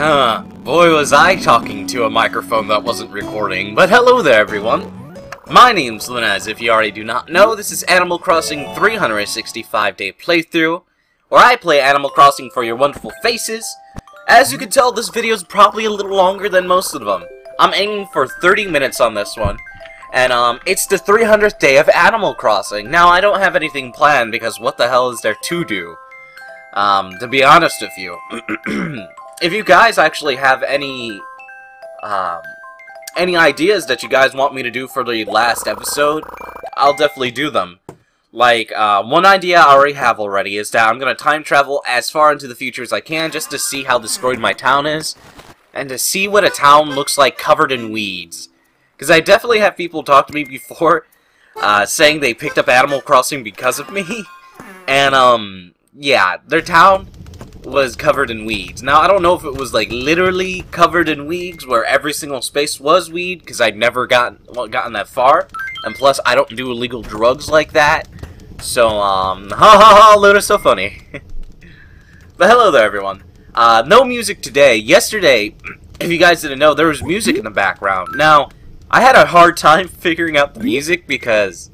Boy was I talking to a microphone that wasn't recording, but hello there everyone! My name's Luna, as if you already do not know. This is Animal Crossing 365-day playthrough, where I play Animal Crossing for your wonderful faces. As you can tell, this video is probably a little longer than most of them. I'm aiming for 30 minutes on this one, and it's the 300th day of Animal Crossing. Now, I don't have anything planned, because what the hell is there to do? To be honest with you. If you guys actually have any ideas that you guys want me to do for the last episode, I'll definitely do them. Like, one idea I already have already is that I'm gonna time travel as far into the future as I can just to see how destroyed my town is, and to see what a town looks like covered in weeds. Because I definitely have people talk to me before, saying they picked up Animal Crossing because of me, and, yeah, their town was covered in weeds. Now, I don't know if it was, like, literally covered in weeds, where every single space was weed, because I'd never gotten that far, and plus, I don't do illegal drugs like that, so, ha ha ha, Luna's so funny. But hello there, everyone. No music today. Yesterday, if you guys didn't know, there was music in the background. Now, I had a hard time figuring out the music, because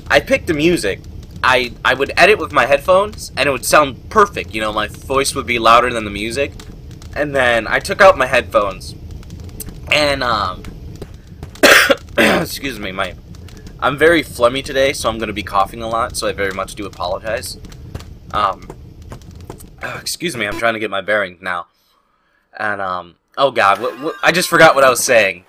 I picked the music. I would edit with my headphones, and it would sound perfect, you know, my voice would be louder than the music, and then I took out my headphones, and, excuse me, I'm very phlegmy today, so I'm gonna be coughing a lot, so I very much do apologize. Excuse me, I'm trying to get my bearings now, and, oh god, I just forgot what I was saying.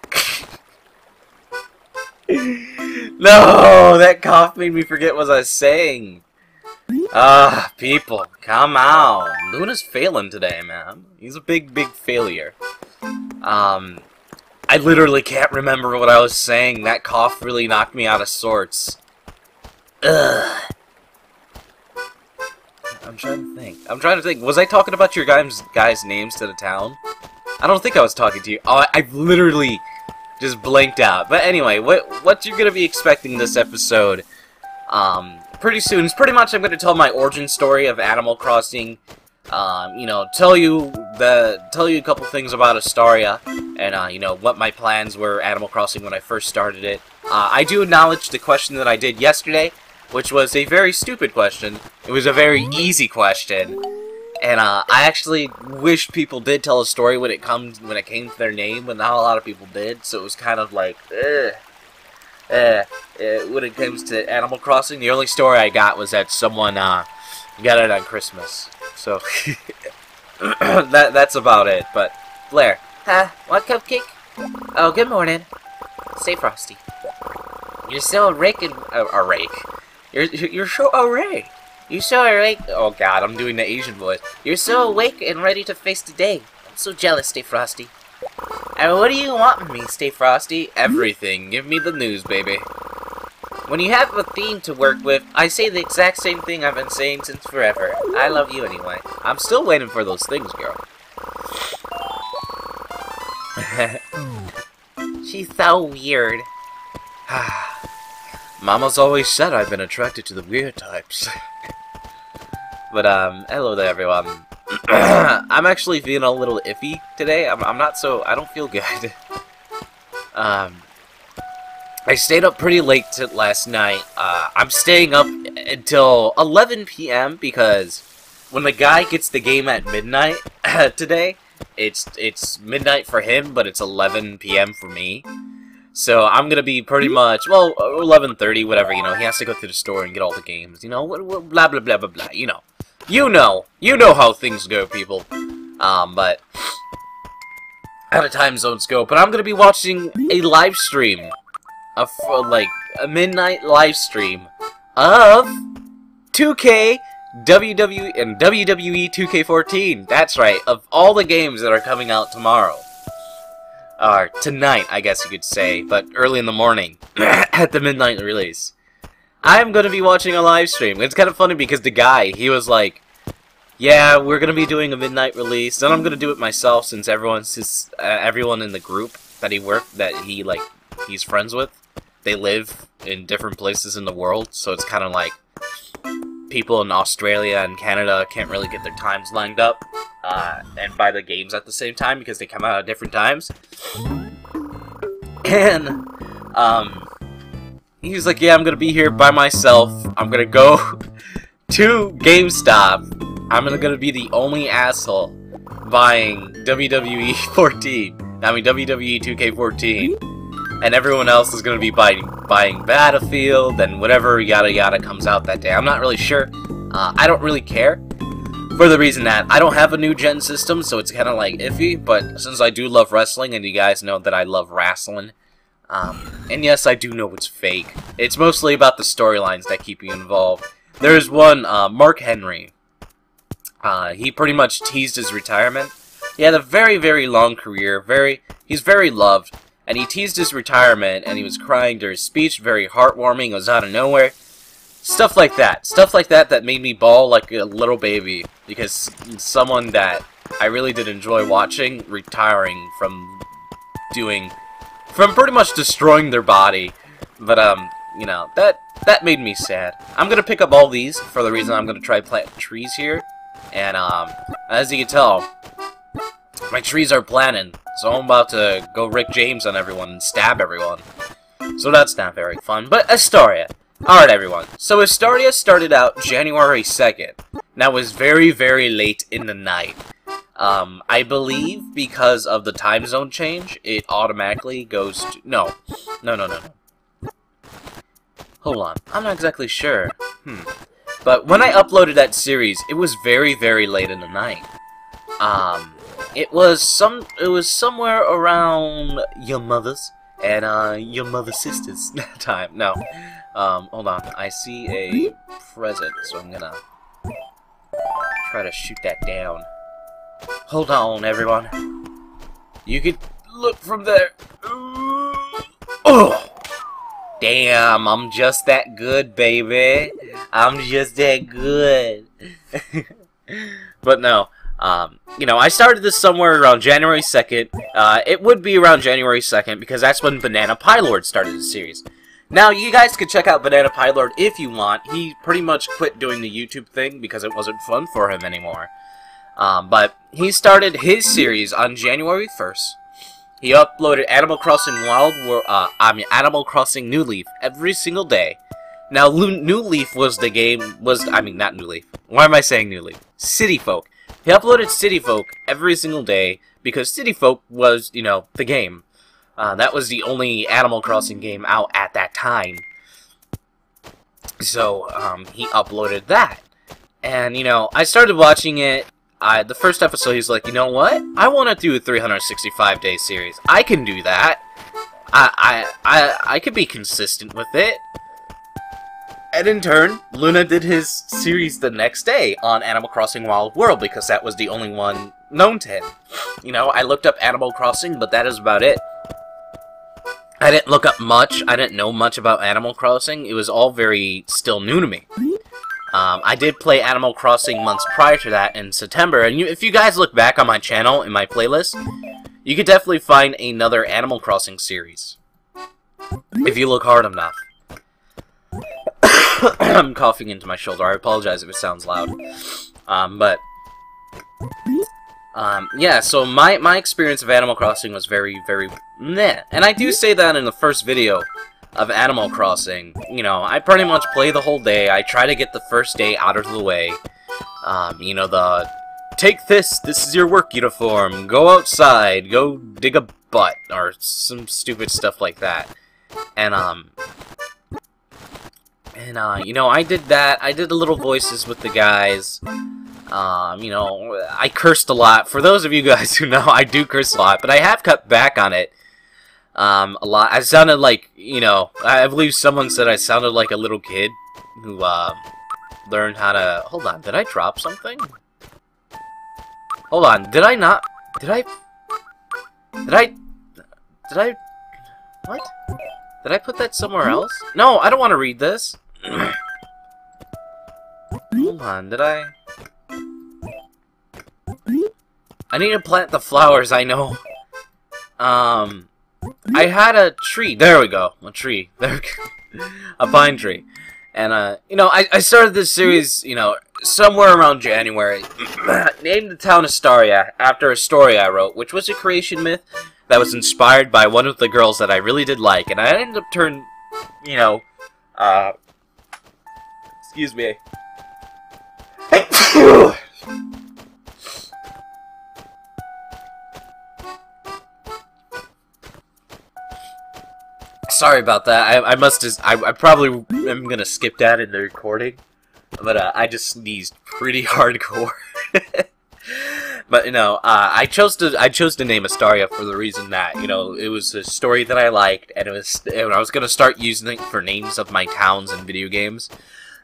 No, that cough made me forget what I was saying. People, come on. Luna's failing today, man. He's a big failure. I literally can't remember what I was saying. That cough really knocked me out of sorts. Ugh. I'm trying to think. Was I talking about your guys' names to the town? I don't think I was talking to you. Oh, I've literally just blanked out. But anyway, what you're gonna be expecting this episode, pretty soon is pretty much I'm gonna tell my origin story of Animal Crossing. You know, tell you a couple things about Astaria, and you know what my plans were Animal Crossing when I first started it. I do acknowledge the question that I did yesterday, which was a very stupid question. It was a very easy question. And I actually wish people did tell a story when it came to their name, but not a lot of people did. So it was kind of like, when it comes to Animal Crossing, the only story I got was that someone got it on Christmas. So that's about it. But Blair, What cupcake? Oh, good morning. Stay frosty. You're so awake and awake. You're so awake. You're so awake. Oh god, I'm doing the Asian voice. You're so awake and ready to face the day. I'm so jealous, Stay Frosty. And what do you want from me, Stay Frosty? Everything. Give me the news, baby. When you have a theme to work with, I say the exact same thing I've been saying since forever. I love you anyway. I'm still waiting for those things, girl. She's so weird. Mama's always said I've been attracted to the weird types. But, hello there, everyone. I'm actually feeling a little iffy today. I don't feel good. I stayed up pretty late last night. I'm staying up until 11 p.m. because when the guy gets the game at midnight today, it's midnight for him, but it's 11 p.m. for me. So I'm gonna be pretty much, well, 11:30, whatever, you know, he has to go to the store and get all the games, you know, blah, blah, blah, blah, blah, you know. You know how things go, people. But how the time zones go. But I'm gonna be watching a live stream, like, a midnight live stream of 2K, WWE, and WWE 2K14. That's right, of all the games that are coming out tomorrow. Or tonight, I guess you could say, but early in the morning, at the midnight release. I'm gonna be watching a live stream. It's kind of funny because the guy, he was like, yeah, we're gonna be doing a midnight release, then I'm gonna do it myself since everyone in the group that he's friends with, they live in different places in the world, so it's kind of like people in Australia and Canada can't really get their times lined up. and buy the games at the same time because they come out at different times. And he was like, yeah, I'm gonna be here by myself. I'm gonna go to GameStop. I'm gonna be the only asshole buying WWE 14. I mean WWE 2K14, and everyone else is gonna be buying Battlefield and whatever yada yada comes out that day. I'm not really sure. I don't really care, for the reason that I don't have a new gen system, so it's kind of like iffy. But since I do love wrestling, and you guys know that I love wrestling, and yes, I do know it's fake. It's mostly about the storylines that keep you involved. There's one, Mark Henry. He pretty much teased his retirement. He had a very, very long career. He's very loved. And he teased his retirement, and he was crying during his speech. Very heartwarming. It was out of nowhere. Stuff like that. Stuff like that that made me bawl like a little baby. Because someone that I really did enjoy watching, retiring from pretty much destroying their body. But, you know, that made me sad. I'm gonna pick up all these for the reason I'm gonna try planting trees here. And, as you can tell, my trees are planted, so I'm about to go Rick James on everyone and stab everyone. So that's not very fun. But Astaria. Alright, everyone. So Astaria started out January 2nd. Now, it was very, very late in the night. I believe because of the time zone change, it automatically goes to... No. Hold on. I'm not exactly sure. But when I uploaded that series, it was very, very late in the night. It was somewhere around your mother's and your mother's sister's time. No. Hold on. I see a present, so I'm gonna try to shoot that down. Hold on, everyone. You can look from there. Oh! Damn, I'm just that good, baby. I'm just that good. But no, you know, I started this somewhere around January 2nd. It would be around January 2nd because that's when Banana Pylord started the series. Now, you guys can check out Banana Pylord if you want. He pretty much quit doing the YouTube thing because it wasn't fun for him anymore. But he started his series on January 1st. He uploaded Animal Crossing Animal Crossing New Leaf every single day. Now, New Leaf was the game, not New Leaf. Why am I saying New Leaf? City Folk. He uploaded City Folk every single day because City Folk was, you know, the game. That was the only Animal Crossing game out at that time. So, he uploaded that. And, you know, I started watching it. The first episode, he's like, you know what? I want to do a 365-day series. I can do that. I could be consistent with it. And in turn, Luna did his series the next day on Animal Crossing Wild World because that was the only one known to him. You know, I looked up Animal Crossing, but that is about it. I didn't look up much. I didn't know much about Animal Crossing. It was all very still new to me. I did play Animal Crossing months prior to that in September, and if you guys look back on my channel, in my playlist, you could definitely find another Animal Crossing series. If you look hard enough. I'm coughing into my shoulder. I apologize if it sounds loud. Yeah, so my experience of Animal Crossing was very, very meh. And I do say that in the first video of Animal Crossing. You know, I pretty much play the whole day. I try to get the first day out of the way. You know, take this is your work uniform, go outside, go dig a butt, or some stupid stuff like that. And, you know, I did that. I did the little voices with the guys. You know, I cursed a lot. For those of you guys who know, I do curse a lot, but I have cut back on it. A lot. I sounded like, you know, I believe someone said I sounded like a little kid who, learned how to... Hold on, did I drop something? Hold on, did I not... Did I... What? Did I put that somewhere else? No, I don't want to read this. Hold on, did I... I need to plant the flowers, I know. I had a tree. There we go. A tree. There we go. A pine tree. And, you know, I started this series, you know, somewhere around January. Named the town Astaria after a story I wrote, which was a creation myth that was inspired by one of the girls that I really did like. And I ended up turning, you know, excuse me. Sorry about that. I probably am gonna skip that in the recording, but I just sneezed pretty hardcore. But you know, I chose to name Astaria for the reason that, you know, it was a story that I liked, and I was gonna start using it for names of my towns and video games,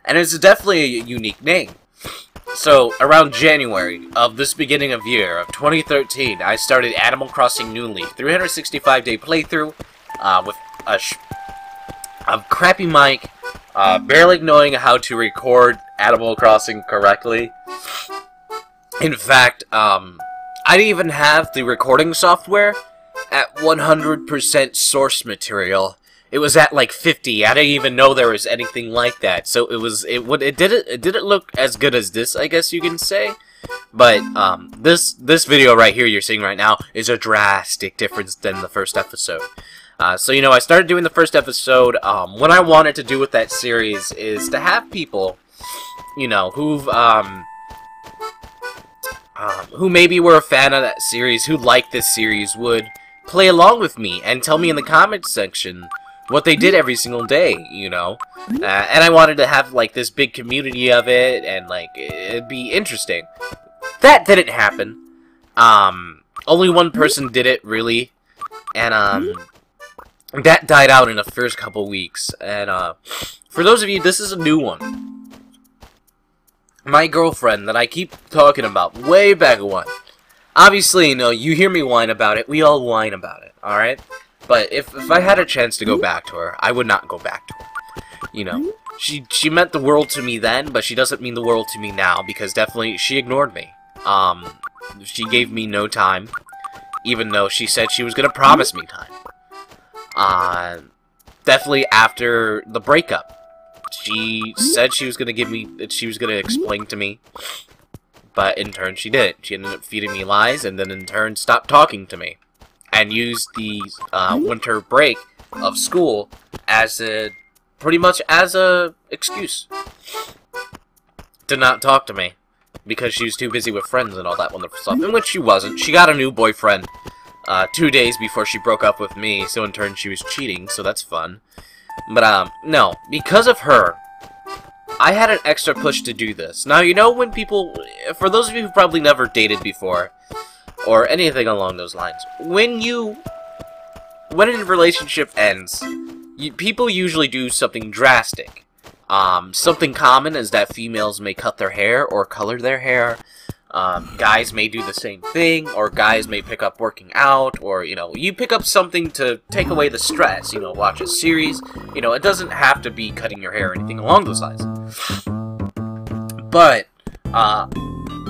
and it's definitely a unique name. So around January of this beginning of year of 2013, I started Animal Crossing New Leaf 365-day playthrough with a crappy mic, barely knowing how to record Animal Crossing correctly. In fact, I didn't even have the recording software at 100% source material. It was at like 50. I didn't even know there was anything like that. So it didn't look as good as this, I guess you can say. But this video right here you're seeing right now is a drastic difference than the first episode. So, you know, I started doing the first episode. What I wanted to do with that series is to have people, you know, who maybe were a fan of that series, who liked this series, would play along with me and tell me in the comments section what they did every single day, you know. And I wanted to have, like, this big community of it, and, like, it'd be interesting. That didn't happen. Only one person did it, really. And, that died out in the first couple weeks. And, for those of you, this is a new one. My girlfriend that I keep talking about way back when. Obviously, you know, you hear me whine about it. We all whine about it, alright? But if I had a chance to go back to her, I would not go back to her. You know, she meant the world to me then, but she doesn't mean the world to me now, because definitely she ignored me. She gave me no time, even though she said she was going to promise me time. Definitely after the breakup. She said she was going to give me, that she was going to explain to me, but in turn she didn't. She ended up feeding me lies, and then in turn stopped talking to me, and used the winter break of school as pretty much as a excuse to not talk to me, because she was too busy with friends and all that wonderful stuff, in which she wasn't. She got a new boyfriend 2 days before she broke up with me, so in turn she was cheating, so that's fun. But, no, because of her, I had an extra push to do this. Now, you know when people, for those of you who probably never dated before, or anything along those lines, when a relationship ends, people usually do something drastic. Something common is that females may cut their hair or color their hair. Guys may do the same thing, or guys may pick up working out, or, you know, you pick up something to take away the stress, you know, watch a series. You know, it doesn't have to be cutting your hair or anything along those lines. But,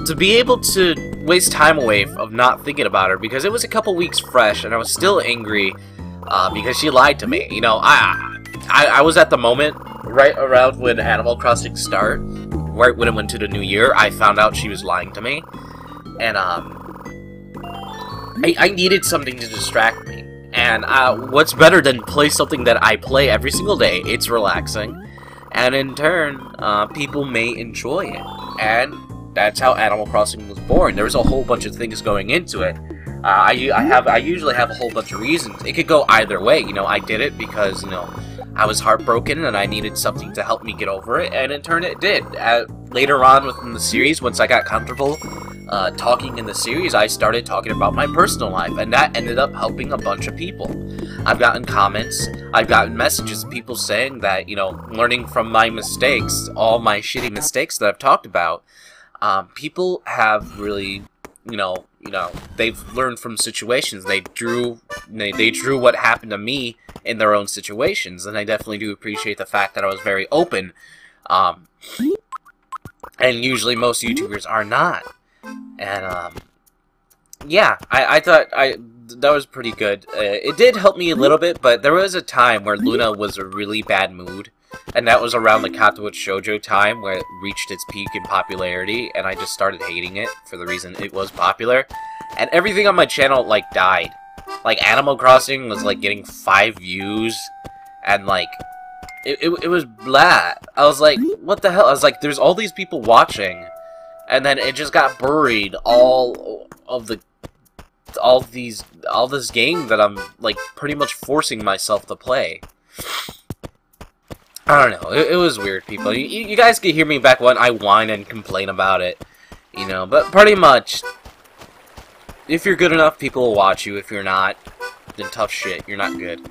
to be able to waste time away of not thinking about her, because it was a couple weeks fresh, and I was still angry, because she lied to me. You know, I was at the moment, right around when Animal Crossing started, right when it went to the new year, I found out she was lying to me, and, I needed something to distract me, and, what's better than play something that I play every single day? It's relaxing, and in turn, people may enjoy it, and that's how Animal Crossing was born. There was a whole bunch of things going into it. I usually have a whole bunch of reasons. It could go either way, you know. I did it because, you know, I was heartbroken and I needed something to help me get over it, and in turn it did. Later on within the series, once I got comfortable talking in the series, I started talking about my personal life, and that ended up helping a bunch of people. I've gotten comments, I've gotten messages of people saying that, you know, learning from my mistakes, all my shitty mistakes that I've talked about, people have really, you know, they've learned from situations. They drew what happened to me in their own situations, and I definitely do appreciate the fact that I was very open. And usually most YouTubers are not. And, yeah, I thought that was pretty good. It did help me a little bit, but there was a time where Luna was a really bad mood. and that was around the Katsuo Shoujo time where it reached its peak in popularity, and I just started hating it for the reason it was popular. And everything on my channel, like, died. Like, Animal Crossing was, like, getting 5 views, and, like, it was blah. I was like, what the hell? I was like, there's all these people watching, and then it just got buried, all this game that I'm, like, pretty much forcing myself to play. I don't know, it was weird, people. You guys can hear me back when I whine and complain about it, you know, but pretty much, if you're good enough, people will watch you. If you're not, then tough shit, you're not good.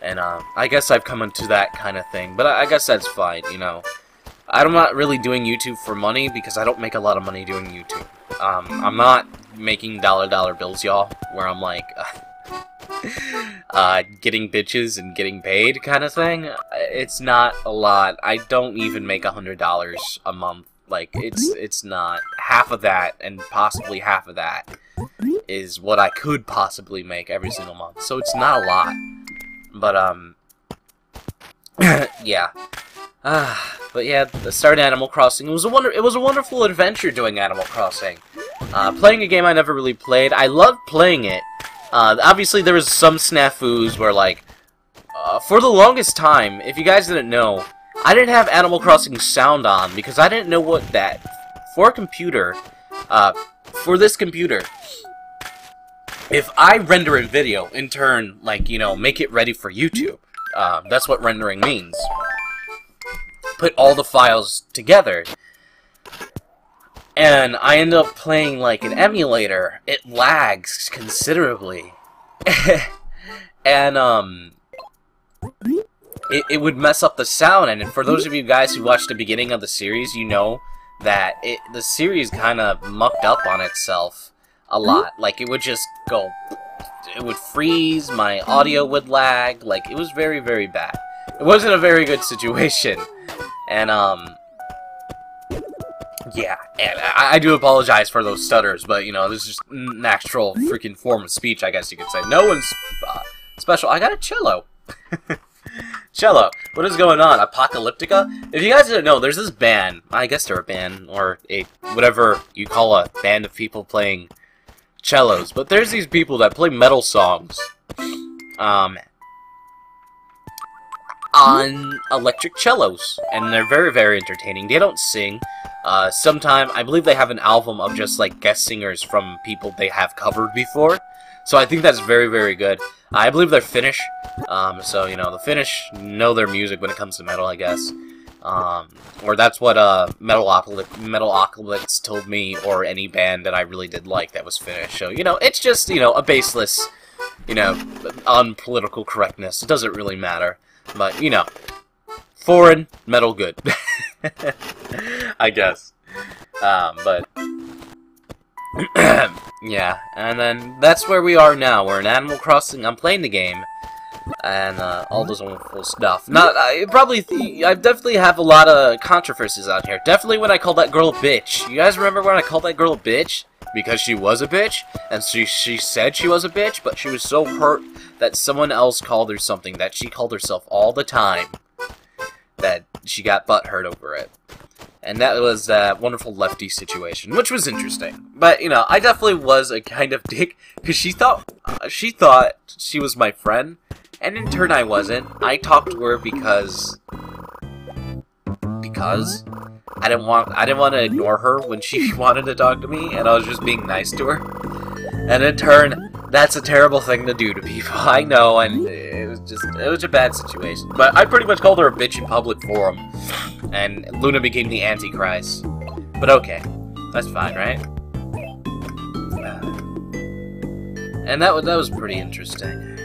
And, I guess I've come into that kind of thing, but I guess that's fine, you know. I'm not really doing YouTube for money, because I don't make a lot of money doing YouTube. I'm not making dollar bills, y'all, where I'm like, getting bitches and getting paid kind of thing. It's not a lot. I don't even make $100 a month. Like, it's not. Half of that, and possibly half of that, is what I could possibly make every single month. So it's not a lot. But, yeah. But yeah, the start of Animal Crossing, it was a wonderful adventure doing Animal Crossing. Playing a game I never really played. I loved playing it. Obviously there was some snafus where, like, for the longest time, if you guys didn't know, I didn't have Animal Crossing sound on, because I didn't know what that, for a computer, for this computer, if I render a video, in turn, like, you know, make it ready for YouTube, that's what rendering means. Put all the files together, and I end up playing like an emulator. It lags considerably, and it would mess up the sound. And for those of you guys who watched the beginning of the series, you know that the series kind of mucked up on itself a lot. Like, it would just go, it would freeze, my audio would lag. Like, it was very, very bad. It wasn't a very good situation. And, yeah, and I do apologize for those stutters, but, you know, this is just natural freaking form of speech, I guess you could say. No one's special. I got a cello. Cello. What is going on? Apocalyptica? If you guys didn't know, there's this band. I guess they're a band, or a whatever you call a band of people playing cellos. But there's these people that play metal songs. On electric cellos, and they're very, very entertaining. They don't sing. Sometime, I believe they have an album of just, like, guest singers from people they have covered before. So I think that's very, very good. I believe they're Finnish. So, you know, the Finnish know their music when it comes to metal, I guess. Or that's what, Metalocalypse told me, or any band that I really did like that was Finnish. So, you know, it's just, you know, a baseless, you know, unpolitical correctness. It doesn't really matter. But, you know, foreign, metal good. I guess. But, yeah, and then that's where we are now. We're in Animal Crossing. I'm playing the game, and all this wonderful stuff. I definitely have a lot of controversies out here. Definitely when I called that girl a bitch. You guys remember when I called that girl a bitch? Because she was a bitch, and she said she was a bitch, but she was so hurt that someone else called her something that she called herself all the time, that she got butthurt over it. And that was that wonderful lefty situation, which was interesting. But, you know, I definitely was a kind of dick, because she thought she was my friend, and in turn I wasn't. I talked to her because I didn't want to ignore her when she wanted to talk to me, and I was just being nice to her. And in turn, that's a terrible thing to do to people. I know, and it was a bad situation. But I pretty much called her a bitch in public forum, and Luna became the Antichrist. But okay, that's fine, right? And that was pretty interesting.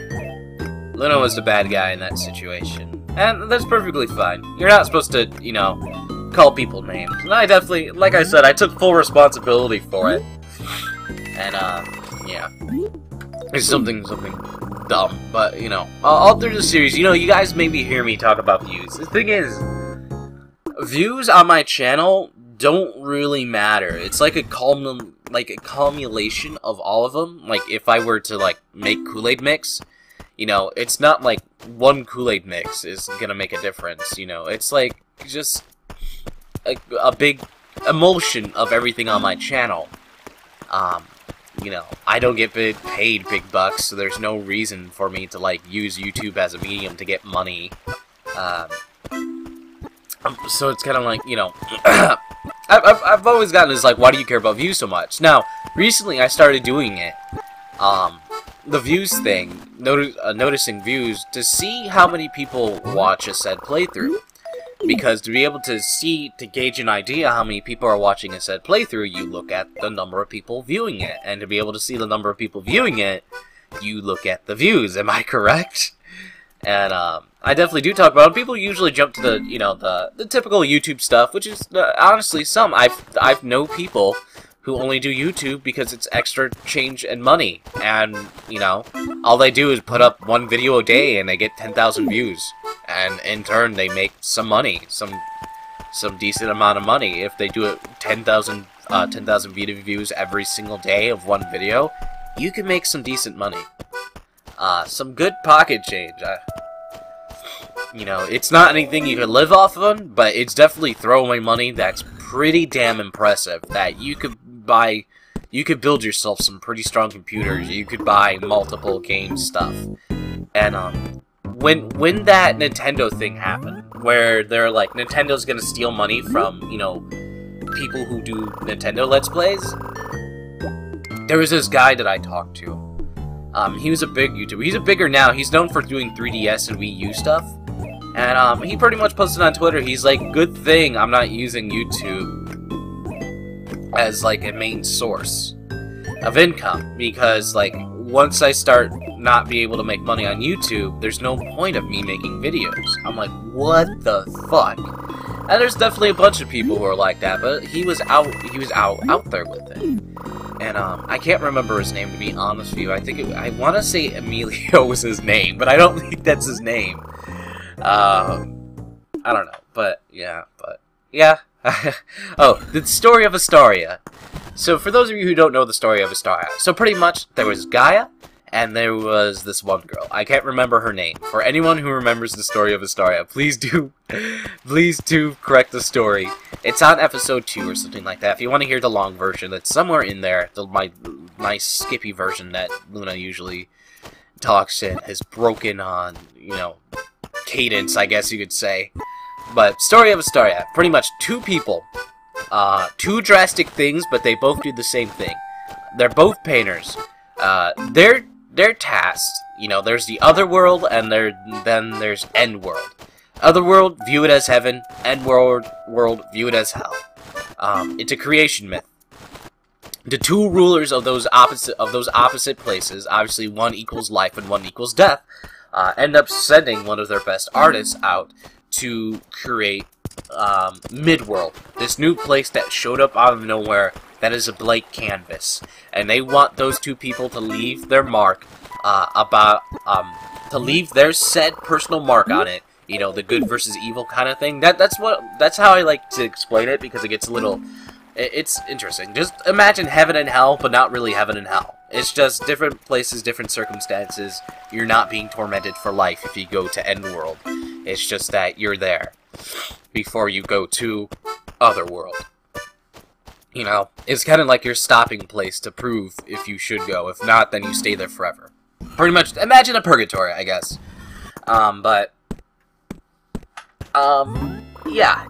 Luna was the bad guy in that situation, and that's perfectly fine. You're not supposed to, you know, call people names. And I definitely, like I said, I took full responsibility for it. And, yeah. It's something dumb, but, you know, all through the series, you know, you guys maybe hear me talk about views. The thing is, views on my channel don't really matter. It's like a accumulation of all of them. Like, if I were to, like, make Kool-Aid mix, You know, it's not like one Kool-Aid mix is gonna make a difference, you know. It's like just a big emulsion of everything on my channel. You know, I don't get paid big bucks, so there's no reason for me to, like, use YouTube as a medium to get money. So it's kind of like, you know, I've always gotten this, like, why do you care about views so much? Now, recently I started doing it, the views thing, noticing views, to see how many people watch a said playthrough. Because to be able to gauge an idea how many people are watching a said playthrough, you look at the number of people viewing it. And to be able to see the number of people viewing it, you look at the views. Am I correct? And, I definitely do talk about it. People usually jump to the, you know, the typical YouTube stuff, which is, honestly, I've known people who only do YouTube because it's extra change and money. And, you know, all they do is put up one video a day and they get 10,000 views. And in turn, they make some money, some decent amount of money. If they do it 10,000 video views every single day of one video, you can make some decent money. Some good pocket change. You know, it's not anything you can live off of, but it's definitely throwaway money that's pretty damn impressive. That you could buy, you could build yourself some pretty strong computers. You could buy multiple game stuff, and when that Nintendo thing happened, where they're like, Nintendo's gonna steal money from, you know, people who do Nintendo Let's Plays, there was this guy that I talked to. He was a big YouTuber. He's bigger now. He's known for doing 3DS and Wii U stuff. And he pretty much posted on Twitter, he's like, good thing I'm not using YouTube as like a main source of income. Because like, once I start not be able to make money on YouTube, there's no point of me making videos. I'm like, what the fuck? And there's definitely a bunch of people who are like that, but he was out there with it. And I can't remember his name, to be honest with you. I want to say Emilio was his name, but I don't think that's his name. I don't know, but yeah. Oh, the story of Astaria. So for those of you who don't know the story of Astaria, so pretty much there was Gaia, and there was this one girl. I can't remember her name. For anyone who remembers the story of Astaria, please do correct the story. It's on episode 2 or something like that. If you want to hear the long version, that's somewhere in there. My nice skippy version that Luna usually talks in has broken on, you know, cadence, I guess you could say. But story of Astaria, pretty much two people, two drastic things, but they both do the same thing. They're both painters. They're tasked. You know, there's the other world, and then there's end world. Other world, view it as heaven. End world, view it as hell. It's a creation myth. The two rulers of those opposite places, obviously one equals life and one equals death, end up sending one of their best artists out to create Midworld, this new place that showed up out of nowhere that is a blank canvas, and they want those two people to leave their mark to leave their said personal mark on it. You know, the good versus evil kind of thing. That's how I like to explain it, because it gets a little. It's interesting. Just imagine heaven and hell, but not really heaven and hell. It's just different places, different circumstances. You're not being tormented for life if you go to Endworld. It's just that you're there before you go to Otherworld. You know, it's kind of like your stopping place to prove if you should go. If not, then you stay there forever. Pretty much, imagine a purgatory, I guess. Yeah,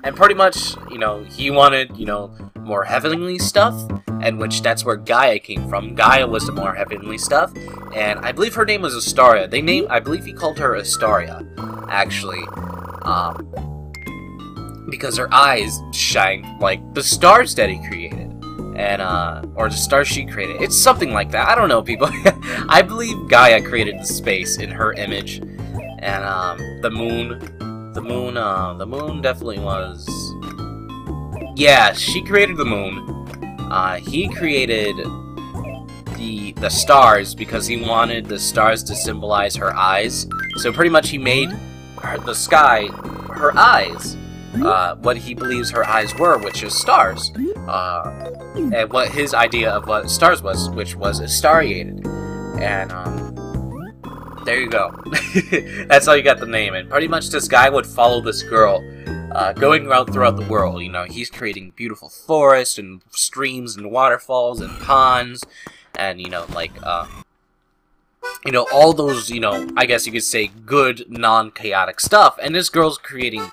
and pretty much, you know, he wanted, you know, more heavenly stuff, and which that's where Gaia came from. Gaia was the more heavenly stuff, and I believe her name was Astaria. I believe he called her Astaria, actually, because her eyes shine like the stars that he created, and, or the stars she created. It's something like that. I don't know, people. I believe Gaia created the space in her image, and, the moon definitely was... Yeah, she created the moon. He created the stars because he wanted the stars to symbolize her eyes. So pretty much he made the sky her eyes. What he believes her eyes were, which is stars. And what his idea of what stars was, which was astariated. And, there you go. That's how you got the name. And pretty much this guy would follow this girl, going around throughout the world. You know, he's creating beautiful forests and streams and waterfalls and ponds, and you know, like you know, all those, you know, I guess you could say good, non-chaotic stuff. And this girl's creating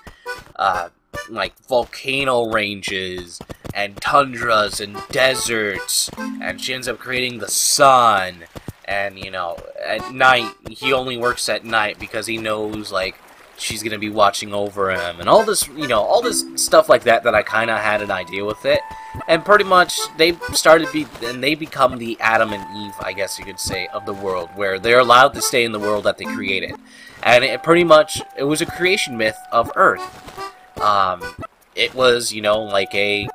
like volcano ranges and tundras and deserts, and she ends up creating the sun. And, you know, at night, he only works at night because he knows, like, she's gonna be watching over him, and all this, you know, all this stuff like that I kind of had an idea with it. And pretty much, they become the Adam and Eve, I guess you could say, of the world, where they're allowed to stay in the world that they created. And it pretty much, it was a creation myth of Earth. It was, you know, like a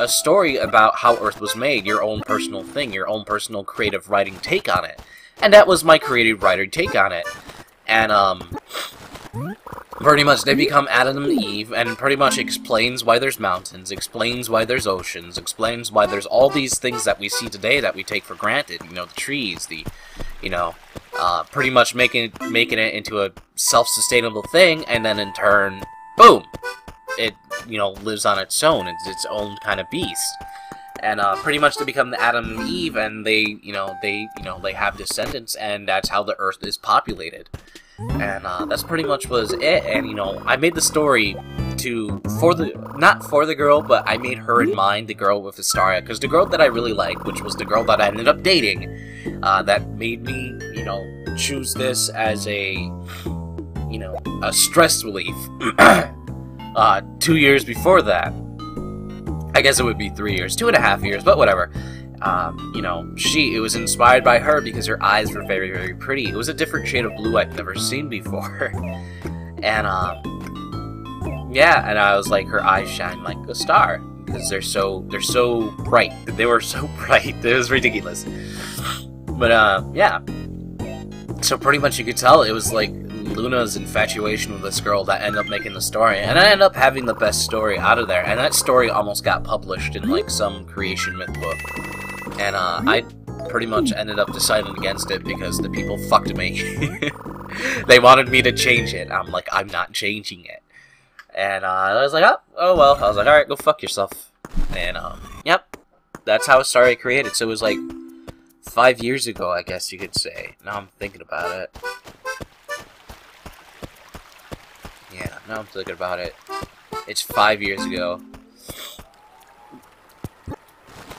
story about how Earth was made, your own personal thing, your own personal creative writing take on it. And that was my creative writer take on it. And, pretty much they become Adam and Eve, and pretty much explains why there's mountains, explains why there's oceans, explains why there's all these things that we see today that we take for granted. You know, the trees, the, you know, pretty much making it into a self-sustainable thing, and then in turn, boom! It, you know, lives on its own. It's its own kind of beast. And pretty much they become the Adam and Eve, and they have descendants, and that's how the Earth is populated. And that's pretty much was it. And you know, I made the story not for the girl, but I made her in mind, the girl with Astaria, because the girl that I really liked, which was the girl that I ended up dating, that made me, you know, choose this as a, you know, a stress relief. 2 years before that, I guess it would be 3 years, 2.5 years, but whatever. You know, it was inspired by her because her eyes were very, very pretty. It was a different shade of blue I've never seen before. And, yeah, and I was like, her eyes shine like a star, because they're so bright. They were so bright, it was ridiculous. But, yeah. So pretty much you could tell it was like Luna's infatuation with this girl that ended up making the story, and I ended up having the best story out of there, and that story almost got published in like some creation myth book, and I pretty much ended up deciding against it because the people fucked me. They wanted me to change it. I'm like, I'm not changing it. And I was like, oh well. I was like, alright, go fuck yourself. And yep, that's how it started created. So it was like 5 years ago, I guess you could say. Now I'm thinking about it. Yeah, now I'm thinking about it. It's 5 years ago.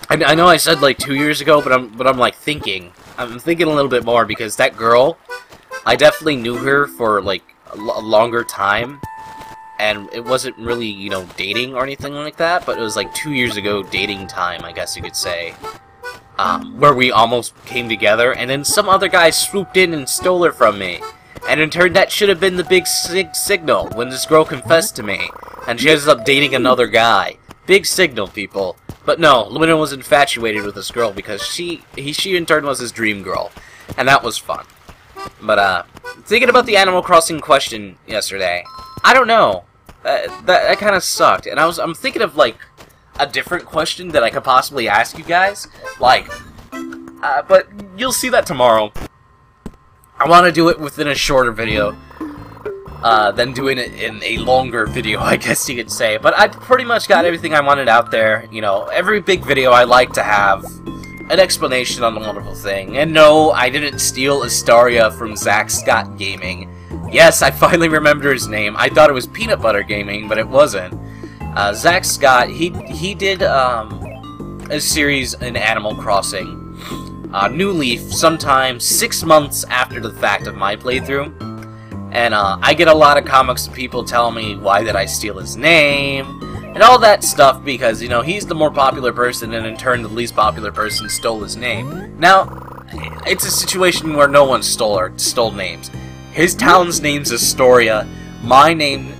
I know I said like 2 years ago, but I'm like thinking. I'm thinking a little bit more because that girl, I definitely knew her for like a longer time, and it wasn't really, you know, dating or anything like that. But it was like 2 years ago, dating time, I guess you could say, where we almost came together, and then some other guy swooped in and stole her from me. And in turn, that should have been the big signal when this girl confessed to me, and she ends up dating another guy. Big signal, people. But no, Luna was infatuated with this girl because she in turn was his dream girl, and that was fun. But thinking about the Animal Crossing question yesterday, I don't know. That kind of sucked, and I'm thinking of like a different question that I could possibly ask you guys, like, but you'll see that tomorrow. I want to do it within a shorter video than doing it in a longer video, I guess you could say. But I pretty much got everything I wanted out there. You know, every big video I like to have an explanation on the wonderful thing. And no, I didn't steal Astaria from Zach Scott Gaming. Yes, I finally remembered his name. I thought it was Peanut Butter Gaming, but it wasn't. Zach Scott, he did a series in Animal Crossing. New Leaf, sometime 6 months after the fact of my playthrough, and I get a lot of comics of people telling me why did I steal his name, and all that stuff, because, you know, he's the more popular person, and in turn the least popular person stole his name. Now, it's a situation where no one stole names. His town's name's Astoria, my name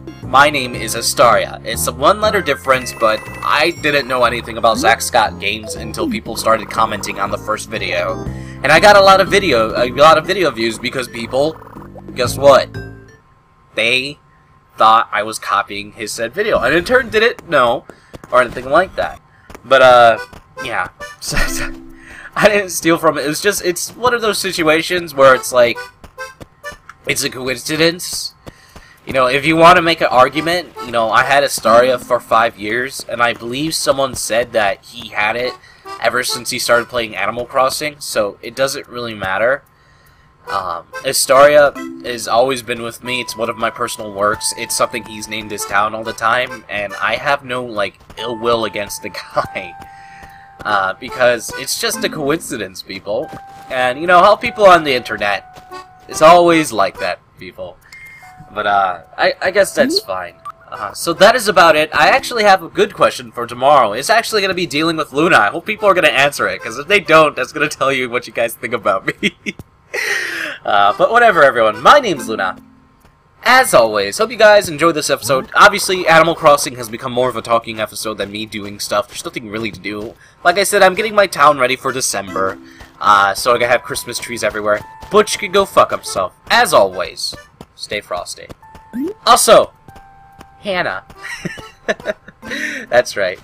is Astaria. It's a one-letter difference, but I didn't know anything about Zach Scott Games until people started commenting on the first video. And I got a lot of video views because people, guess what? They thought I was copying his said video. And in turn didn't know, or anything like that. But, yeah. I didn't steal from it. It's one of those situations where it's like, it's a coincidence. You know, if you want to make an argument, you know, I had Astaria for 5 years, and I believe someone said that he had it ever since he started playing Animal Crossing, so it doesn't really matter. Astaria has always been with me. It's one of my personal works. It's something he's named his town all the time, and I have no, like, ill will against the guy. Because it's just a coincidence, people. And, you know, how people on the internet, it's always like that, people. But, I guess that's fine. So that is about it. I actually have a good question for tomorrow. It's actually going to be dealing with Luna. I hope people are going to answer it, because if they don't, that's going to tell you what you guys think about me. But whatever, everyone. My name's Luna. As always, hope you guys enjoyed this episode. Obviously, Animal Crossing has become more of a talking episode than me doing stuff. There's nothing really to do. Like I said, I'm getting my town ready for December. So I gotta have Christmas trees everywhere. Butch can go fuck himself. As always, stay frosty. Also, Hannah. That's right.